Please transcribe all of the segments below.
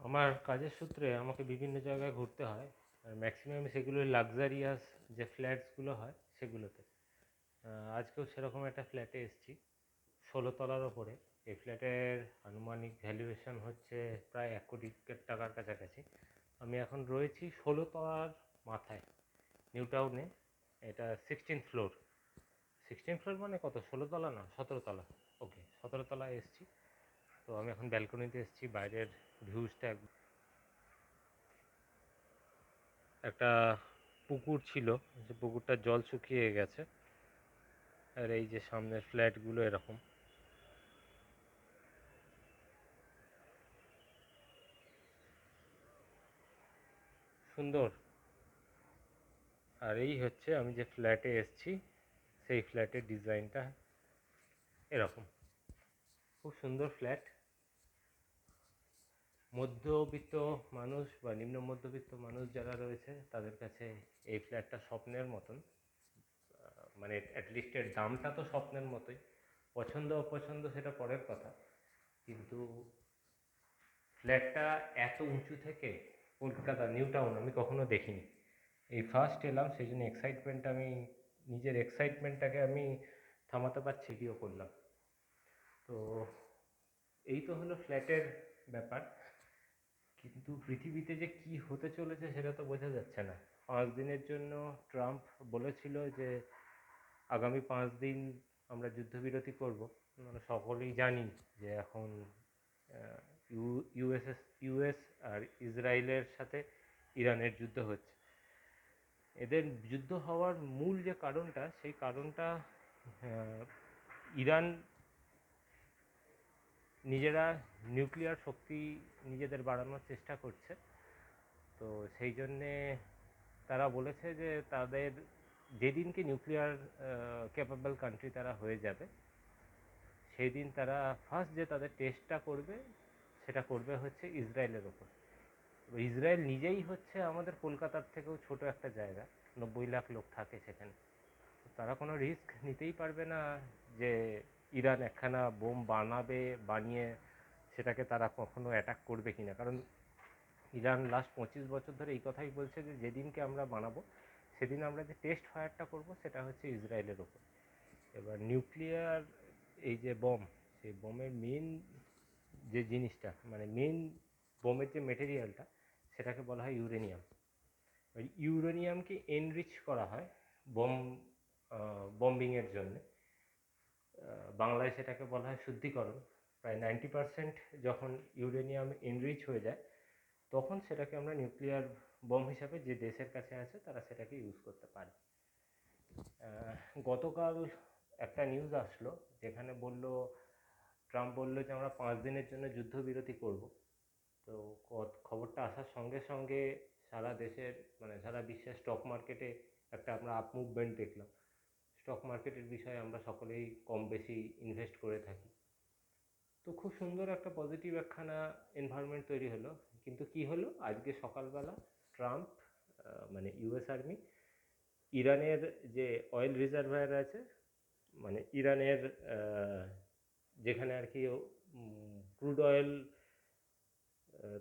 আমার কাজের সূত্রে আমাকে বিভিন্ন জায়গায় ঘুরতে হয়, আর ম্যাক্সিমাম সেগুলো লাক্সারিয়াস যে ফ্ল্যাটসগুলো হয় সেগুলোতে। আজকেও সেরকম একটা ফ্ল্যাটে এসেছি, 16 তলার ওপরে। এই ফ্ল্যাটের আনুমানিক ভ্যালুয়েশন হচ্ছে প্রায় 1 কোটি টাকার কাছাকাছি। আমি এখন রয়েছি 16 তলার মাথায়, নিউ টাউনে। এটা 16th ফ্লোর। 16th ফ্লোর মানে কত, 16 তলা না, 17 তলা। ওকে, 17 তলায় এসেছি। তো আমি এখন ব্যালকনিতে এসেছি, বাইরের ভিউজটা একটা পুকুর ছিল, যে পুকুরটার জল শুকিয়ে গেছে। আর এই যে সামনের ফ্ল্যাটগুলো এরকম সুন্দর। আর এই হচ্ছে আমি যে ফ্ল্যাটে এসেছি, সেই ফ্ল্যাটের ডিজাইনটা এরকম। খুব সুন্দর ফ্ল্যাট। মধ্যবিত্ত মানুষ বা নিম্ন মধ্যবিত্ত মানুষ যারা রয়েছে তাদের কাছে এই ফ্ল্যাটটা স্বপ্নের মতন। মানে অ্যাটলিস্ট এর দামটা তো স্বপ্নের মতোই। পছন্দ অপছন্দ সেটা পরের কথা, কিন্তু ফ্ল্যাটটা এত উঁচু থেকে কলকাতা নিউ টাউন আমি কখনো দেখিনি। এই ফার্স্ট এলাম, সেই জন্য নিজের এক্সাইটমেন্টটাকে আমি থামাতে পারছি, ভিডিও করলাম। তো এই তো হলো ফ্ল্যাটের ব্যাপার। কিন্তু পৃথিবীতে যে কি হতে চলেছে সেটা তো বোঝা যাচ্ছে না। 5 দিনের জন্য ট্রাম্প বলেছিল যে আগামী 5 দিন আমরা যুদ্ধবিরতি করব। মানে সকলেই জানি যে এখন ইউএস আর ইসরায়েলের সাথে ইরানের যুদ্ধ হচ্ছে। এদের যুদ্ধ হওয়ার মূল যে কারণটা, সেই কারণটা ইরান নিজেরা নিউক্লিয়ার শক্তি নিজেদের বাড়ানোর চেষ্টা করছে। তো সেই জন্যে তারা বলেছে যে তাদের যেদিনকে নিউক্লিয়ার ক্যাপেবল কান্ট্রি তারা হয়ে যাবে, সেই দিন তারা ফার্স্ট যে তাদের টেস্টটা করবে, সেটা করবে হচ্ছে ইসরায়েলের ওপর। ইসরায়েল নিজেই হচ্ছে আমাদের কলকাতার থেকেও ছোট একটা জায়গা, 90 লাখ লোক থাকে সেখানে। তারা কোনো রিস্ক নিতেই পারবে না যে ইরান একখানা বোম বানাবে, বানিয়ে সেটাকে তারা কখনো অ্যাটাক করবে কিনা। কারণ ইরান লাস্ট 25 বছর ধরে এই কথাই বলছে যে যেদিনকে আমরা বানাবো, সেদিন আমরা যে টেস্ট ফায়ারটা করব সেটা হচ্ছে ইসরায়েলের ওপর। এবার নিউক্লিয়ার এই যে বম, সেই বোমের মেন যে জিনিসটা, মানে মেন বোমের যে মেটেরিয়ালটা, সেটাকে বলা হয় ইউরেনিয়াম। ওই ইউরেনিয়ামকে এনরিচ করা হয় বোম বম্বিংয়ের জন্য। বাংলায় সেটাকে বলা হয় শুদ্ধিকরণ। প্রায় 90% যখন ইউরেনিয়াম এনরিচ হয়ে যায়, তখন সেটাকে আমরা নিউক্লিয়ার বম হিসাবে যে দেশের কাছে আছে তারা সেটাকে ইউজ করতে পারে। গতকাল একটা নিউজ আসলো, যেখানে ট্রাম্প বলল যে আমরা 5 দিনের জন্য যুদ্ধবিরতি করব। তো খবরটা আসার সঙ্গে সঙ্গে সারা দেশের, মানে সারা বিশ্বের স্টক মার্কেটে একটা আমরা আপ মুভমেন্ট দেখলাম। স্টক মার্কেটের বিষয়ে আমরা সকলেই কম বেশি ইনভেস্ট করে থাকি। তো খুব সুন্দর একটা পজিটিভ একখানা এনভায়রনমেন্ট তৈরি হলো। কিন্তু কি হলো, আজকে সকালবেলা ট্রাম্প, মানে ইউএস আর্মি, ইরানের যে অয়েল রিজার্ভায়ার আছে, মানে ইরানের যেখানে আর কি ক্রুড অয়েল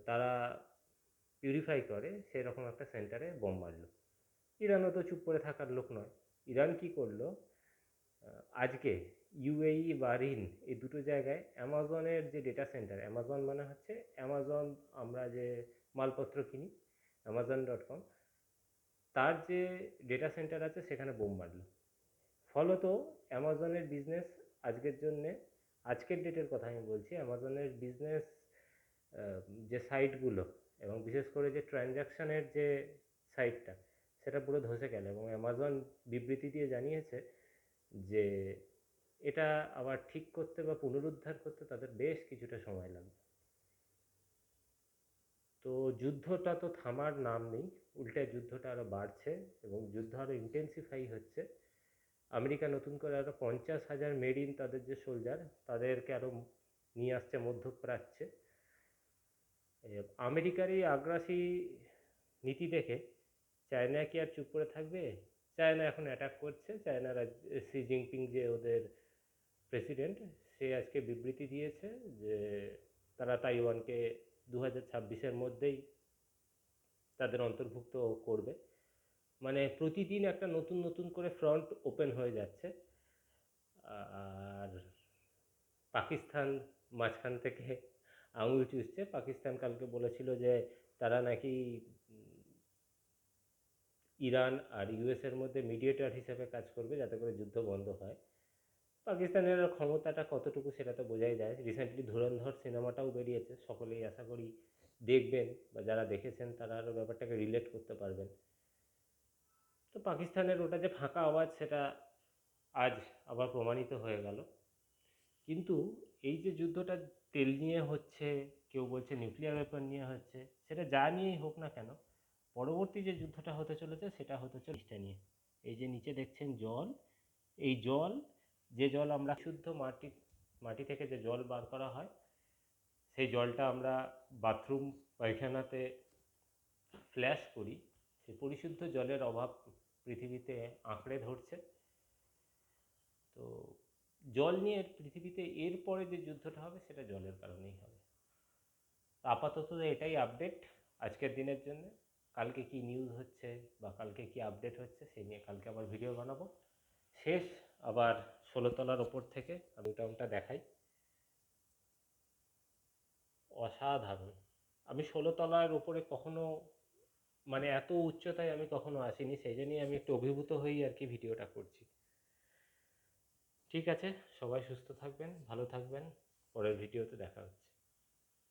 তারা পিউরিফাই করে, সেরকম একটা সেন্টারে বোম মারল। ইরানও তো চুপ করে থাকার লোক নয়। ইরান কি করলো, আজকে ইউএই বাহরিন এই দুটো জায়গায় অ্যামাজনের যে ডেটা সেন্টার, অ্যামাজন মানে হচ্ছে অ্যামাজন, আমরা যে মালপত্র কিনি, অ্যামাজন.com, তার যে ডেটা সেন্টার আছে সেখানে বোম মারল। ফলত অ্যামাজনের বিজনেস আজকের জন্যে, আজকের ডেটের কথা আমি বলছি, অ্যামাজনের বিজনেস যে সাইটগুলো এবং বিশেষ করে যে ট্রানজ্যাকশানের যে সাইটটা, সেটা পুরো ধসে গেল। এবং অ্যামাজন বিবৃতি দিয়ে জানিয়েছে যে এটা আবার ঠিক করতে বা পুনরুদ্ধার করতে তাদের বেশ কিছুটা সময় লাগবে। তো যুদ্ধটা তো থামার নাম নেই, উল্টে যুদ্ধটা আরও বাড়ছে এবং যুদ্ধ আরও ইন্টেন্সিফাই হচ্ছে। আমেরিকা নতুন করে আরও 50,000 মেরিন, তাদের যে সোলজার, তাদেরকে আরও নিয়ে আসছে মধ্যপ্রাচ্যে। আমেরিকার এই আগ্রাসী নীতি দেখে চায়না কি আর চুপ করে থাকবে? চায়না এখন অ্যাটাক করছে। চায়নার শি জিনপিং, যে ওদের প্রেসিডেন্ট, সে আজকে বিবৃতি দিয়েছে যে তারা তাইওয়ানকে 2026-এর মধ্যেই তাদের অন্তর্ভুক্ত করবে। মানে প্রতিদিন একটা নতুন নতুন করে ফ্রন্ট ওপেন হয়ে যাচ্ছে। আর পাকিস্তান মাঝখান থেকে আঙুল চুষছে। পাকিস্তান কালকে বলেছিল যে তারা নাকি ইরান আর ইউএসের মধ্যে মিডিয়েটর হিসেবে কাজ করবে যাতে করে যুদ্ধ বন্ধ হয়। পাকিস্তানের ক্ষমতাটা কতটুকু সেটা তো বোঝাই যায়। রিসেন্টলি ধুরন্ধর সিনেমাটাও বেরিয়েছে, সকলেই আশা করি দেখবেন, বা যারা দেখেছেন তারা আরও ব্যাপারটাকে রিলেট করতে পারবেন। তো পাকিস্তানের ওটা যে ফাঁকা আওয়াজ সেটা আজ আবার প্রমাণিত হয়ে গেল। কিন্তু এই যে যুদ্ধটা তেল নিয়ে হচ্ছে, কেউ বলছে নিউক্লিয়ার ওয়েপন নিয়ে হচ্ছে, সেটা যা নিয়েই হোক না কেন, পরবর্তী যে যুদ্ধটা হতে চলেছে সেটা হতে চলেছে নিয়ে। এই যে নিচে দেখছেন জল, এই জল, যে জল আমরা শুদ্ধ মাটি থেকে যে জল বার করা হয়, সেই জলটা আমরা বাথরুম পায়খানাতে ফ্ল্যাশ করি, সেই পরিশুদ্ধ জলের অভাব পৃথিবীতে আঁকড়ে ধরছে। তো জল নিয়ে পৃথিবীতে এরপরে যে যুদ্ধটা হবে সেটা জলের কারণেই হবে। আপাতত এটাই আপডেট আজকের দিনের জন্য। কালকে কি নিউজ হচ্ছে বা কালকে কি আপডেট হচ্ছে সেই নিয়ে কালকে আবার ভিডিও বানাবো। শেষ আবার 16 তলার ওপর থেকে আমি ওটা দেখাই। অসাধারণ। আমি 16 তলার উপরে কখনো, মানে এত উচ্চতায় আমি কখনো আসিনি, সেই জন্যই আমি একটু অভিভূত হয়েই আর কি ভিডিওটা করছি। ঠিক আছে, সবাই সুস্থ থাকবেন, ভালো থাকবেন, পরের ভিডিওতে দেখা হচ্ছে।